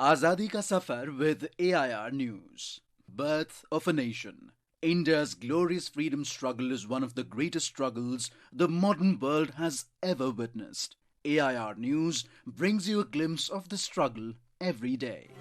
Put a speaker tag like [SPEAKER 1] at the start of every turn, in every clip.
[SPEAKER 1] Azadi ka Safar with AIR News. Birth of a Nation. India's glorious freedom struggle is one of the greatest struggles the modern world has ever witnessed. AIR News brings you a glimpse of the struggle every day.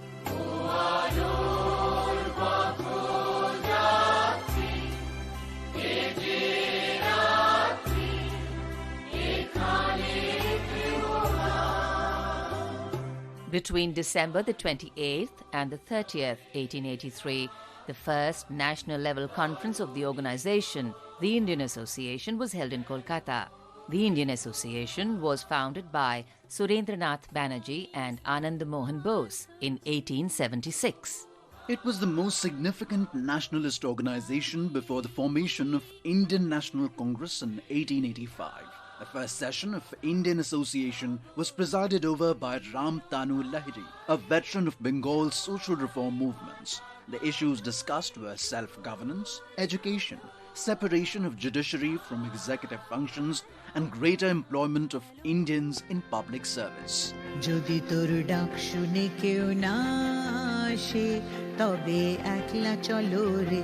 [SPEAKER 2] Between December the 28th and the 30th, 1883, the first national level conference of the organization, the Indian Association, was held in Kolkata. The Indian Association was founded by Surendranath Banerjee and Ananda Mohan Bose in 1876.
[SPEAKER 1] It was the most significant nationalist organization before the formation of Indian National Congress in 1885. The first session of Indian Association was presided over by Ramtanu Lahiri, a veteran of Bengal's social reform movements. The issues discussed were self-governance, education, separation of judiciary from executive functions, and greater employment of Indians in public service.
[SPEAKER 3] Jodi tor dak shune keu na ashe tobe ekla cholo re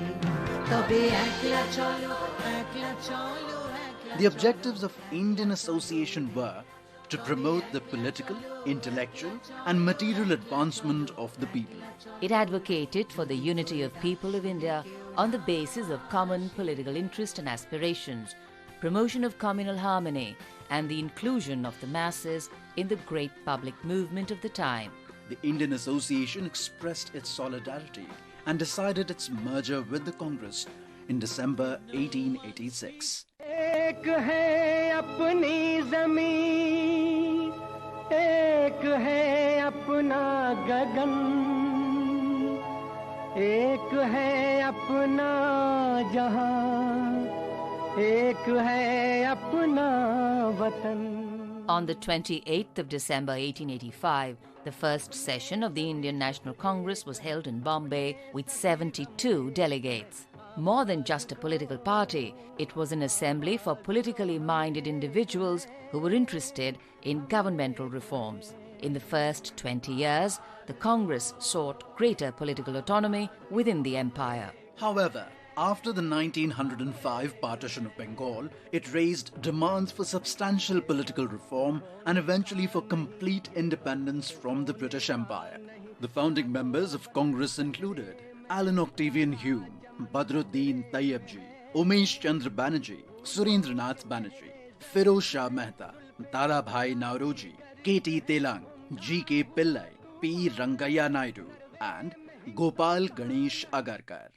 [SPEAKER 3] tobe ekla cholo.
[SPEAKER 1] The objectives of Indian Association were to promote the political, intellectual and material advancement of the people.
[SPEAKER 2] It advocated for the unity of people of India on the basis of common political interest and aspirations, promotion of communal harmony, and the inclusion of the masses in the great public movement of the time.
[SPEAKER 1] The Indian Association expressed its solidarity and decided its merger with the Congress in December 1886.
[SPEAKER 4] एक है अपनी ज़मीन, एक है अपना गगन, एक है अपना जहां, एक है अपना वतन.
[SPEAKER 2] On the 28th of December 1885, the first session of the Indian National Congress was held in Bombay with 72 delegates. More than just a political party, it was an assembly for politically minded individuals who were interested in governmental reforms. In the first 20 years, the Congress sought greater political autonomy within the empire.
[SPEAKER 1] However, after the 1905 partition of Bengal, it raised demands for substantial political reform and eventually for complete independence from the British Empire. The founding members of Congress included Alan Octavian Hume, Badruddin Tayyibji, Umesh Chandra Banerjee, Surendranath Banerjee, Firoz Shah Mehta, Dadabhai Nauroji, K.T. Telang, G.K. Pillai, P. Rangaya Naidu, and Gopal Ganesh Agarkar.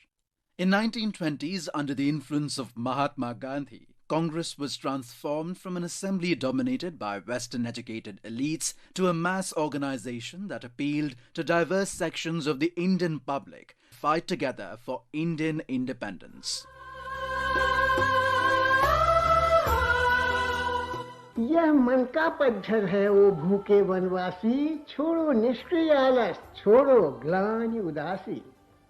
[SPEAKER 1] In 1920s, under the influence of Mahatma Gandhi, Congress was transformed from an assembly dominated by Western-educated elites to a mass organization that appealed to diverse sections of the Indian public to fight together for Indian independence.
[SPEAKER 4] यह मन का पत्थर है ओ भूखे वनवासी, छोड़ो निष्क्रिय आलस, छोड़ो ग्लानि उदासी.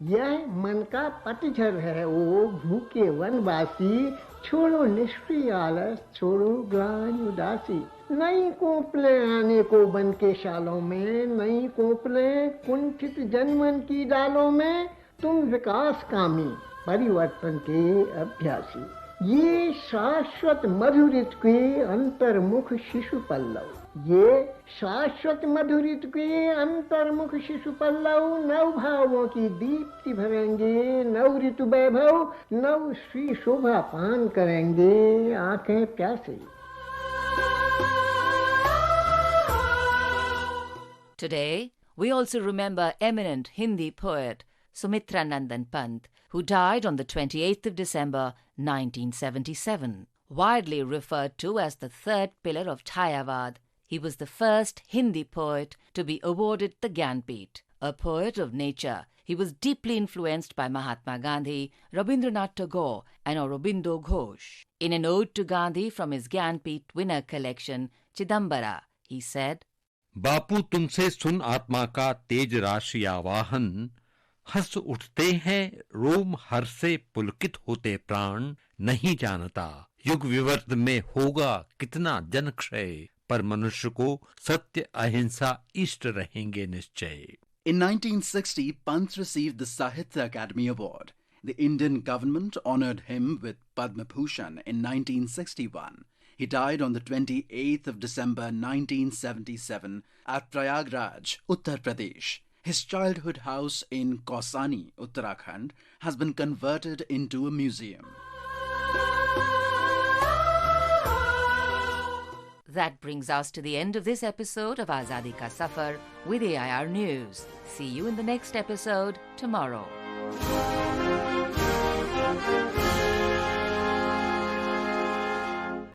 [SPEAKER 4] यह मन का पतझर है ओ भूखे वनवासी, छोड़ो निष्क्रिय आलस, छोड़ो ग्लानि उदासी. नई कोपलें आने को बन के शालों में, नई कोपलें कुंठित जनमन की डालों में, तुम विकास कामी परिवर्तन के अभ्यासी. ये शाश्वत मधुरित के अंतर्मुख शिशु पल्लव, ये शाश्वत मधुरित के अंतर्मुख शिशु पल्लव नव भावों की दीप्ति भरेंगे, नव ऋतु वैभव, नव श्री शोभा पान करेंगे आंखें प्यासे.
[SPEAKER 2] Today, we also remember eminent Hindi poet Sumitra Nandan Pant, who died on the 28th of December 1977. Widely referred to as the third pillar of Chayavad, he was the first Hindi poet to be awarded the Gyanpith. A poet of nature, he was deeply influenced by Mahatma Gandhi, Rabindranath Tagore and Aurobindo Ghosh. In an ode to Gandhi from his Gyanpith winner collection, Chidambara, he said,
[SPEAKER 5] बापू तुमसे सुन आत्मा का तेज राशि आवाहन, हंस उठते हैं रोम हर से पुलकित होते प्राण, नहीं जानता युग विवर्त में होगा कितना जनक्षय, पर मनुष्य को सत्य अहिंसा इष्ट रहेंगे निश्चय.
[SPEAKER 1] In 1960, Pant received the Sahitya Academy Award. The Indian government honoured him with Padma Bhushan in 1961. He died on the 28th of December 1977 at Prayagraj, Uttar Pradesh. His childhood house in Kausani, Uttarakhand, has been converted into a museum.
[SPEAKER 2] That brings us to the end of this episode of Azadi Ka Safar with AIR News. See you in the next episode tomorrow.